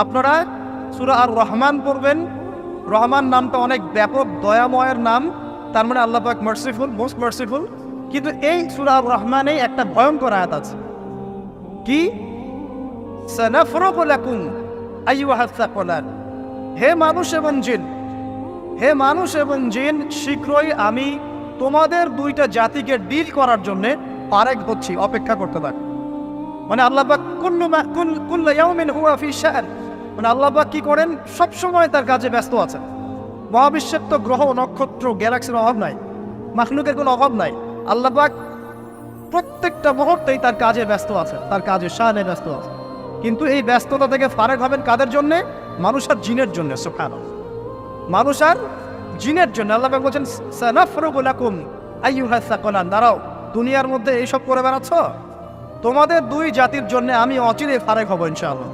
আপনারা সূরা আর রহমান পড়বেন। রহমান নামটা অনেক ব্যাপক, দয়াময়ের নাম, তার মানে আল্লাহ পাক মার্সিফুল, মোস্ট মার্সিফুল। কিন্তু এই সূরা আর রহমানে একটা ভয়ঙ্কর আয়াত আছে, কি? সানাফরুগু লাকুম আইয়ুহাস সাকলান। হে মানুষ এবং জিন, হে মানুষ এবং জিন, শীঘ্রই আমি তোমাদের দুইটা জাতিকে ডিল করার জন্য পারেক হচ্ছি, অপেক্ষা করতে থাক। মানে আল্লাহ পাক কুল্লু ইয়াউমিন হুয়া ফি শাআন, মানে আল্লাহ পাক কি করেন? সবসময় তার কাজে ব্যস্ত আছেন। মহাবিশ্বের তো গ্রহ নক্ষত্র গ্যালাক্সির অভাব নাই, মাখলুকের কোনো অভাব নাই। আল্লাহ পাক প্রত্যেকটা মুহূর্তেই তার কাজে ব্যস্ত আছেন, তার কাজে শানে ব্যস্ত আছেন। কিন্তু এই ব্যস্ততা থেকে ফারেক হবেন কাদের জন্যে? মানুষ আর জিনের জন্য। সুবহানাল্লাহ, মানুষ আর জিনের জন্য আল্লাহ পাক বলছেন সানাফরুগু লাকুম আইয়ুহাস সাকলান। দাঁড়াও, দুনিয়ার মধ্যে এইসব করে বেড়াচ্ছ, তোমাদের দুই জাতির জন্য আমি অচিরে ফারেক হব ইনশাআল্লাহ।